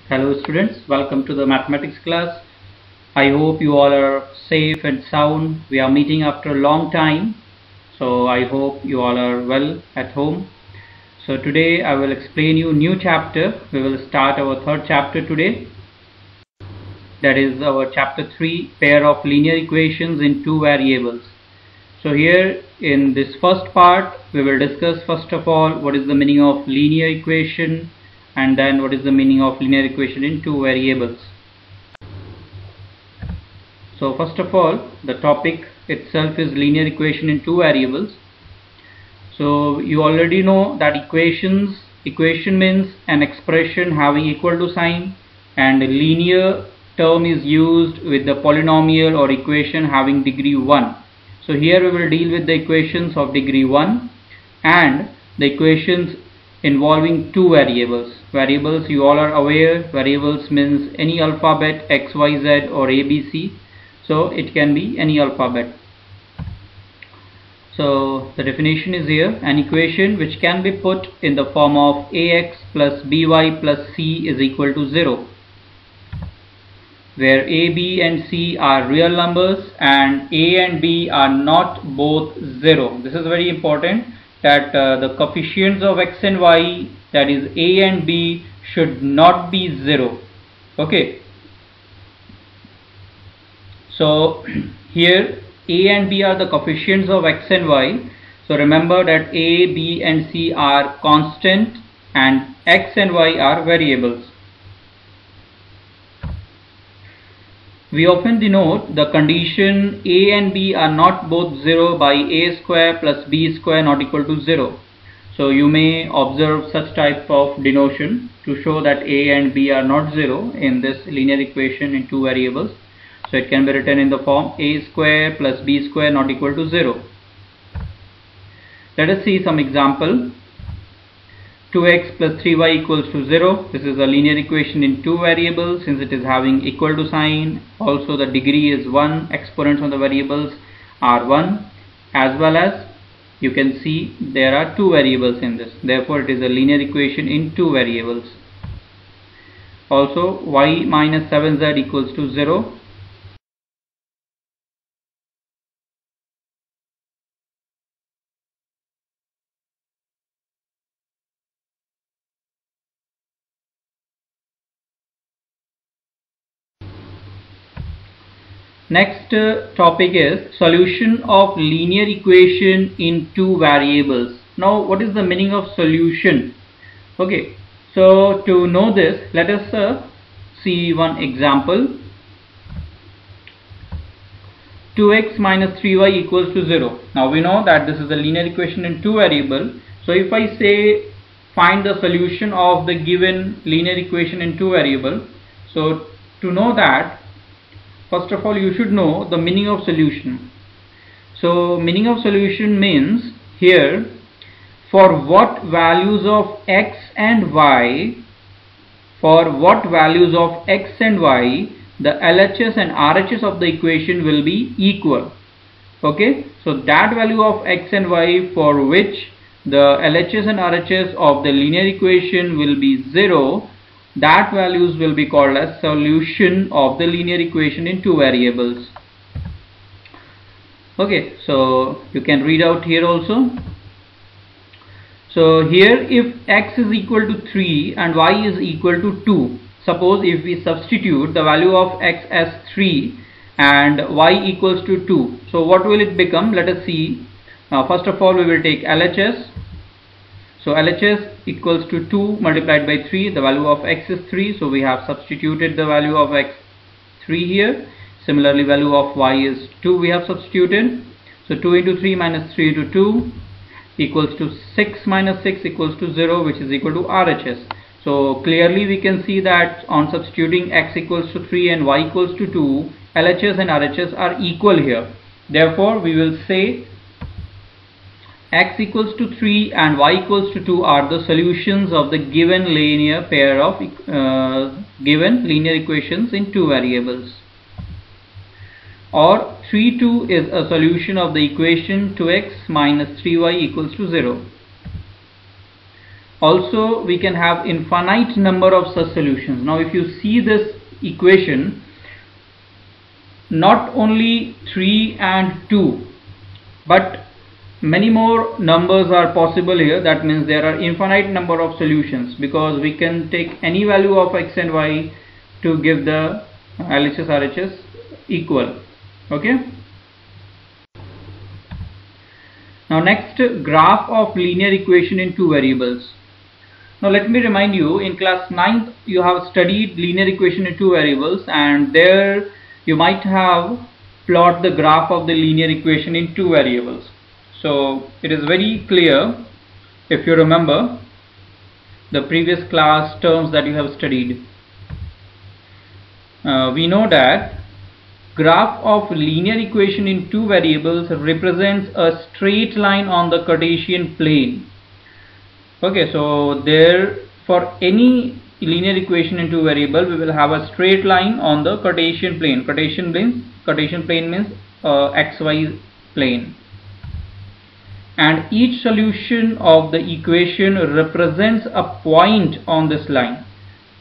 Hello students, welcome to the mathematics class. I hope you all are safe and sound. We are meeting after a long time, so I hope you all are well at home. So today I will explain you new chapter. We will start our third chapter today. That is our chapter 3, pair of linear equations in two variables. So here in this first part we will discuss first of all what is the meaning of linear equation, and then what is the meaning of linear equation in two variables. So first of all, the topic itself is linear equation in two variables. So you already know that equation means an expression having equal to sign, and a linear term is used with the polynomial or equation having degree 1. So here we will deal with the equations of degree 1 and the equations involving two variables. Variables, you all are aware, variables means any alphabet x, y, z or ABC. So it can be any alphabet. So the definition is here: an equation which can be put in the form of ax plus by plus c is equal to 0, where a, b and c are real numbers and a and b are not both 0. This is very important, that the coefficients of x and y, that is a and b, should not be 0. Okay. So here a and b are the coefficients of x and y. So remember that a, b and c are constant and x and y are variables. We often denote the condition a and b are not both 0 by a square plus b square not equal to 0. So you may observe such type of denotation to show that a and b are not 0 in this linear equation in two variables. So it can be written in the form a square plus b square not equal to 0. Let us see some example. 2x plus 3y equals to 0. This is a linear equation in two variables since it is having equal to sign. Also the degree is 1. Exponents on the variables are 1, as well as you can see there are two variables in this. Therefore it is a linear equation in two variables. Also y minus 7z equals to 0. Next topic is solution of linear equation in two variables. Now what is the meaning of solution? Okay, so to know this, let us see one example. 2x minus 3y equals to 0. Now we know that this is a linear equation in two variables. So if I say find the solution of the given linear equation in two variables, so to know that, first of all you should know the meaning of solution. So meaning of solution means here, for what values of x and y, the LHS and RHS of the equation will be equal. Okay, so that value of x and y for which the LHS and RHS of the linear equation will be 0, that values will be called as solution of the linear equation in two variables. Okay, so you can read out here also. So here if x is equal to 3 and y is equal to 2, suppose if we substitute the value of x as 3 and y equals to 2, so what will it become? Let us see. Now first of all we will take LHS. So LHS equals to 2 multiplied by 3. The value of x is 3, so we have substituted the value of x 3 here. Similarly value of y is 2, we have substituted. So 2 into 3 minus 3 into 2 equals to 6 minus 6 equals to 0, which is equal to RHS. So clearly we can see that on substituting x equals to 3 and y equals to 2, LHS and RHS are equal here. Therefore we will say x equals to 3 and y equals to 2 are the solutions of the given linear pair of given linear equations in two variables. Or 3, 2 is a solution of the equation 2x minus 3y equals to 0. also we can have infinite number of such solutions. Now if you see this equation, not only 3 and 2 but many more numbers are possible here. That means there are infinite number of solutions, because we can take any value of x and y to give the LHS RHS equal. Okay. Now next, graph of linear equation in two variables. Now let me remind you, in class 9th you have studied linear equation in two variables, and there you might have plot the graph of the linear equation in two variables. So it is very clear if you remember the previous class terms that you have studied. We know that graph of linear equation in two variables represents a straight line on the Cartesian plane. Okay, so there, for any linear equation in two variable, we will have a straight line on the Cartesian plane. Cartesian plane means xy plane, and each solution of the equation represents a point on this line.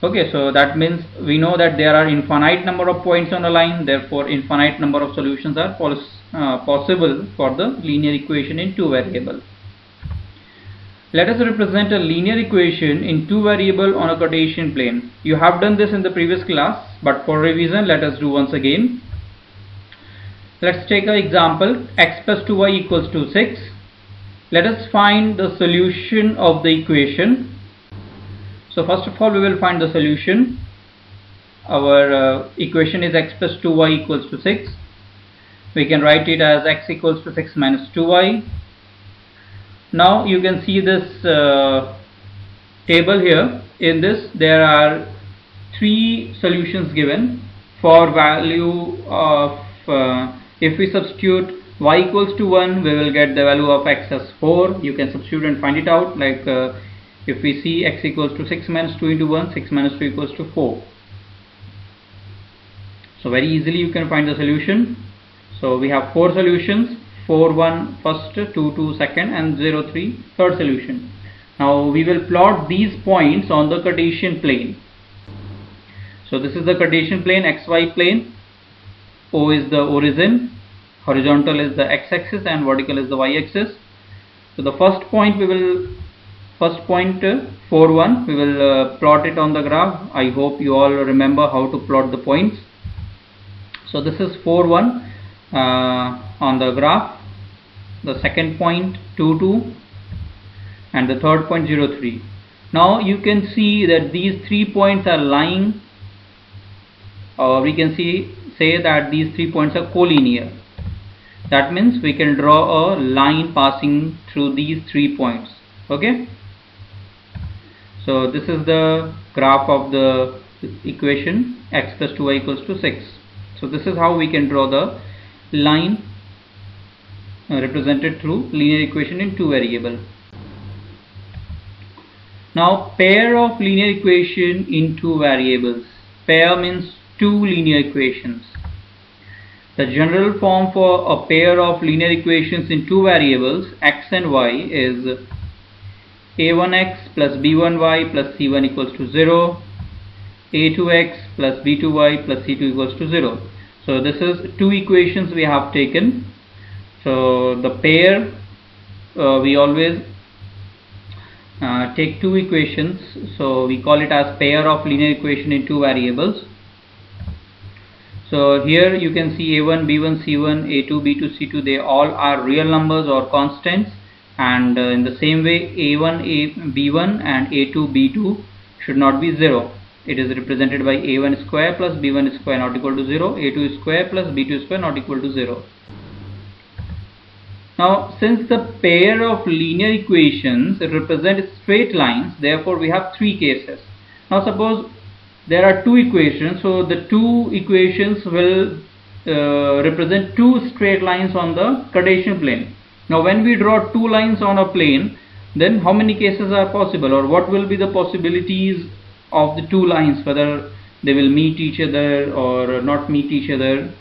Okay, so that means we know that there are infinite number of points on a line, therefore infinite number of solutions are possible for the linear equation in two variable. Let us represent a linear equation in two variable on a Cartesian plane. You have done this in the previous class, but for revision let us do once again. Let's take an example, x plus 2y equals to 6. Let us find the solution of the equation. So first of all we will find the solution. Our equation is x plus 2y equals to 6. We can write it as x equals to 6 minus 2y. Now you can see this table here. In this there are three solutions given. For value of if we substitute y equals to 1, we will get the value of x as 4. You can substitute and find it out, like if we see x equals to 6 minus 2 into 1, 6 minus 2 equals to 4. So very easily you can find the solution. So we have four solutions: 4, 1 first, 2, 2 second, and 0, 3 third solution. Now we will plot these points on the Cartesian plane. So this is the Cartesian plane, xy plane. O is the origin, horizontal is the x-axis, and vertical is the y-axis. So the first point 4, 1, we will plot it on the graph. I hope you all remember how to plot the points. So this is 4, 1 on the graph. The second point 2, 2, and the third point 0, 3. Now you can see that these 3 points are lying, or we can say that these 3 points are collinear. That means we can draw a line passing through these 3 points. Okay, so this is the graph of the equation x plus 2y equals to 6. So this is how we can draw the line represented through linear equation in two variable. Now pair of linear equation in two variables. Pair means two linear equations. The general form for a pair of linear equations in two variables x and y is a1x plus b1y plus c1 equals to 0, a2x plus b2y plus c2 equals to 0. So this is two equations we have taken. So the pair, we always take two equations, so we call it as pair of linear equation in two variables. So here you can see a1, b1, c1, a2, b2, c2, they all are real numbers or constants, and in the same way a1, b1 and a2, b2 should not be 0. It is represented by a1 square plus b1 square not equal to 0, a2 square plus b2 square not equal to 0. Now since the pair of linear equations represent straight lines, therefore we have three cases. Now suppose there are two equations, so the two equations will represent two straight lines on the Cartesian plane. Now when we draw two lines on a plane, then how many cases are possible, or what will be the possibilities of the two lines, whether they will meet each other or not meet each other?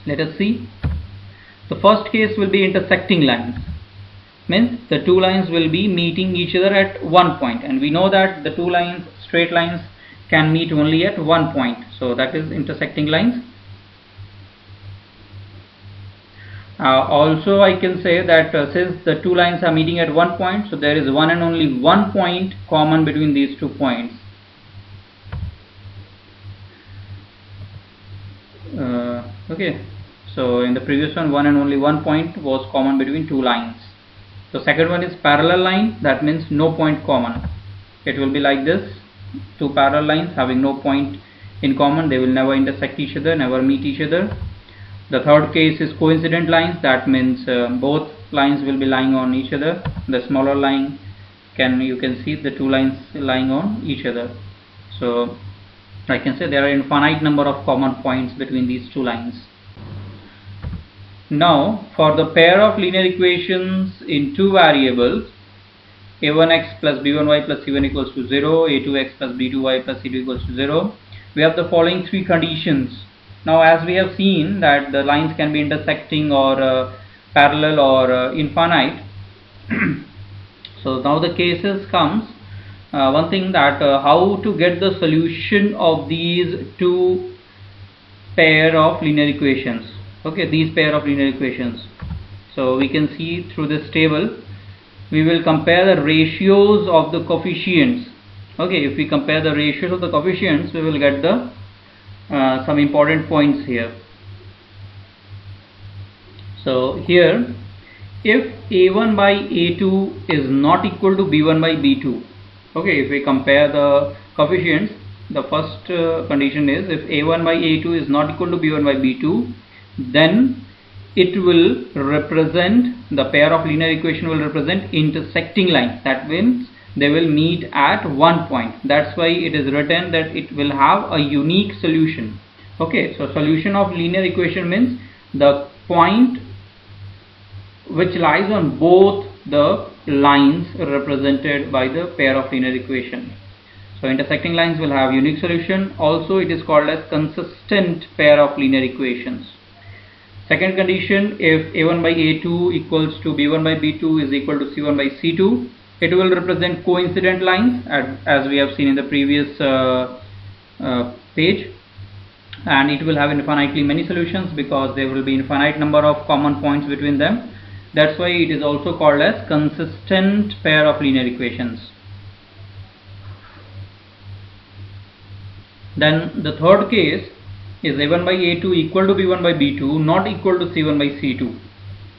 Let us see. The first case will be intersecting lines. means the two lines will be meeting each other at one point, and we know that the two lines, straight lines, can meet only at one point, so that is intersecting lines. Also I can say that since the two lines are meeting at one point, so there is one and only one point common between these 2 points. Okay, so in the previous one and only one point was common between two lines. The second one is parallel line, that means no point common. It will be like this: two parallel lines having no point in common, they will never intersect each other, never meet each other. The third case is coincident lines, that means both lines will be lying on each other. The smaller line, you can see the two lines lying on each other. So I can say there are infinite number of common points between these two lines. Now for the pair of linear equations in two variables, a1x plus b1y plus c1 equals to 0, a2x plus b2y plus c2 equals to 0, we have the following three conditions. Now as we have seen that the lines can be intersecting or parallel or infinite, so now the cases comes one thing, that how to get the solution of these two pair of linear equations. Okay, these pair of linear equations. So we can see through this table, we will compare the ratios of the coefficients. Okay, if we compare the ratios of the coefficients, we will get the some important points here. So here, if a1 by a2 is not equal to b1 by b2, okay, if we compare the coefficients, the first condition is if a1 by a2 is not equal to b1 by b2, then it will represent, the pair of linear equation will represent intersecting lines. That means they will meet at one point. That's why it is written that it will have a unique solution. Okay, so solution of linear equation means the point which lies on both the lines represented by the pair of linear equation. So intersecting lines will have unique solution. Also it is called as consistent pair of linear equations. Second condition, if a1 by a2 equals to b1 by b2 is equal to c1 by c2, it will represent coincident lines, as we have seen in the previous page, and it will have infinitely many solutions because there will be infinite number of common points between them. That's why it is also called as consistent pair of linear equations. Then the third case is a1 by a2 equal to b1 by b2, not equal to c1 by c2.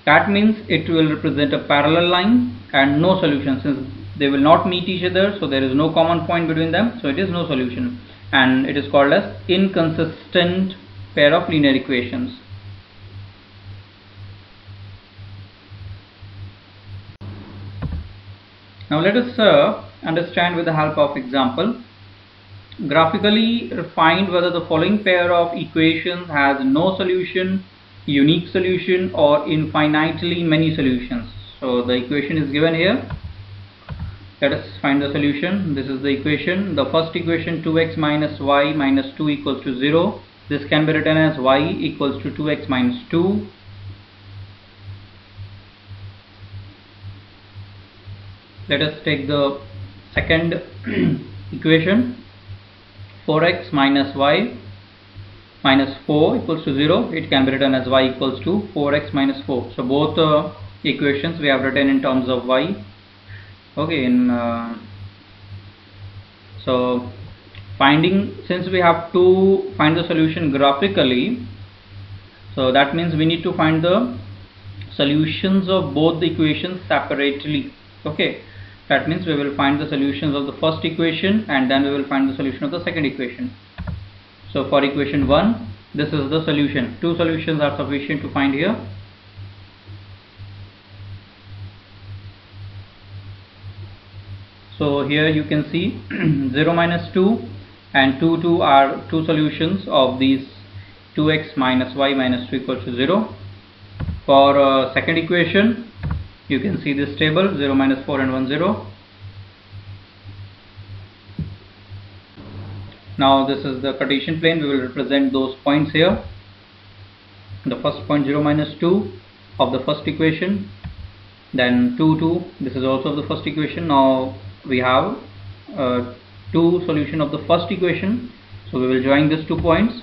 That means it will represent a parallel line and no solution, since they will not meet each other, so there is no common point between them, so it is no solution, and it is called as inconsistent pair of linear equations. Now let us understand with the help of example. Graphically find whether the following pair of equations has no solution, unique solution, or infinitely many solutions. So the equation is given here. Let us find the solution. This is the equation. The first equation, 2x minus y minus 2 equals to 0. This can be written as y equals to 2x minus 2. Let us take the second equation, 4x minus y minus 4 equals to 0. It can be written as y equals to 4x minus 4. So both equations we have written in terms of y. Okay, so since we have to find the solution graphically, so that means we need to find the solutions of both the equations separately. Okay, that means we will find the solutions of the first equation and then we will find the solution of the second equation. So for equation 1, this is the solution. Two solutions are sufficient to find here. So here you can see 0 minus 2 and 2, 2 are two solutions of these 2x minus y minus 2 equals to 0. For second equation, you can see this table, 0 minus 4 and 1 0. Now this is the Cartesian plane. We will represent those points here. The first point, 0 minus 2 of the first equation. then 2 2. This is also the first equation. Now we have two solution of the first equation, so we will join these 2 points.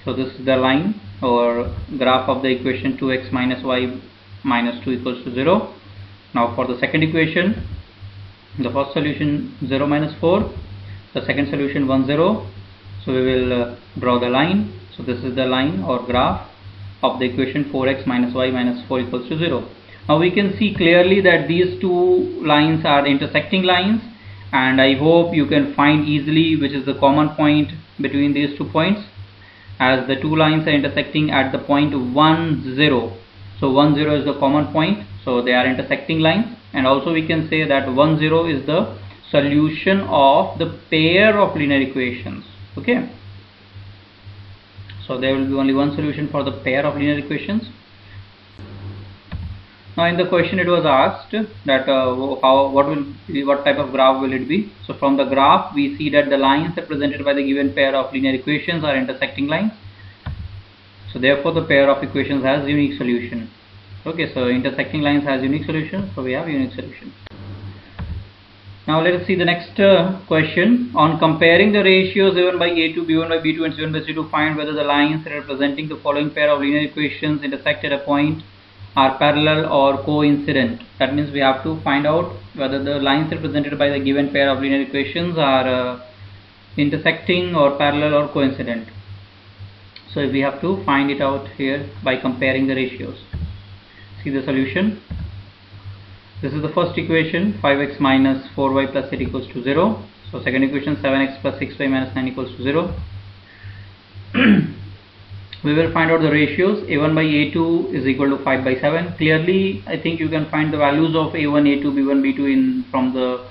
So this is the line or graph of the equation 2x minus y minus 2 equals to 0. Now for the second equation, the first solution 0 minus 4, the second solution 1 0. So we will draw the line. So this is the line or graph of the equation 4x minus y minus 4 equals to 0. Now we can see clearly that these two lines are intersecting lines, and I hope you can find easily which is the common point between these 2 points, as the two lines are intersecting at the point 1 0. So 1 0 is the common point, so they are intersecting lines. And also we can say that 1 0 is the solution of the pair of linear equations. Okay, so there will be only one solution for the pair of linear equations. Now in the question it was asked that what type of graph will it be. So from the graph we see that the lines represented by the given pair of linear equations are intersecting lines. So therefore the pair of equations has unique solution. Okay, so intersecting lines has unique solution, so we have unique solution. Now let us see the next question. On comparing the ratios a1 by a2, b1 by b2 and c1 by c2, find whether the lines representing the following pair of linear equations intersect at a point are parallel or coincident. That means we have to find out whether the lines represented by the given pair of linear equations are intersecting or parallel or coincident. So we have to find it out here by comparing the ratios. See the solution. This is the first equation, 5x minus 4y plus 8 equals to 0. So second equation, 7x plus 6y minus 9 equals to 0. We will find out the ratios. a1 by a2 is equal to 5 by 7. Clearly I think you can find the values of a1, a2, b1, b2 from the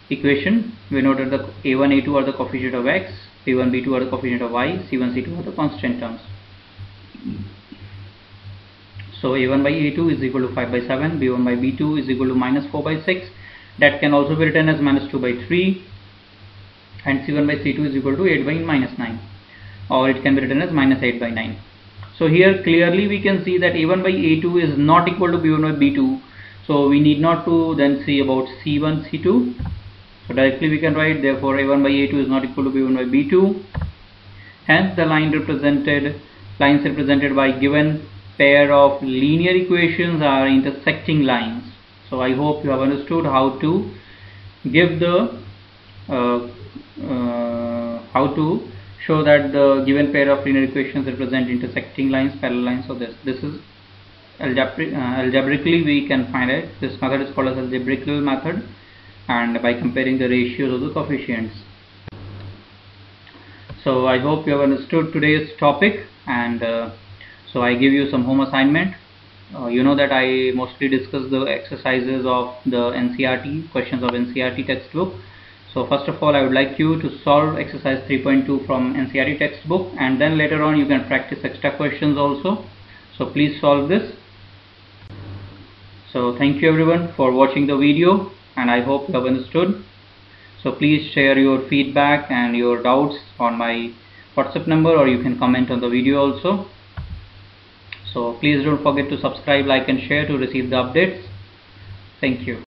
equation. We know that the a1, a2 are the coefficient of x, b1, b2 are the coefficient of y, c1, c2 are the constant terms. So a1 by a2 is equal to 5 by 7, b1 by b2 is equal to minus 4 by 6. That can also be written as minus 2 by 3, and c1 by c2 is equal to 8 by minus 9, or it can be written as minus 8 by 9. So here clearly we can see that a1 by a2 is not equal to b1 by b2, so we need not to then see about c1, c2. So directly we can write, therefore a1 by a2 is not equal to b1 by b2. Hence the lines represented by given pair of linear equations are intersecting lines. So I hope you have understood how to give the how to show that the given pair of linear equations represent intersecting lines, parallel lines. So this is algebraically we can find it. This method is called as algebraical method, and by comparing the ratios of the coefficients. So I hope you have understood today's topic, and so I give you some home assignment. You know that I mostly discuss the exercises of the NCERT, questions of NCERT textbook. So first of all I would like you to solve exercise 3.2 from NCERT textbook, and then later on you can practice extra questions also. So please solve this. So thank you everyone for watching the video, and I hope you have understood. So please share your feedback and your doubts on my WhatsApp number, or you can comment on the video also. So please don't forget to subscribe, like and share to receive the updates. Thank you.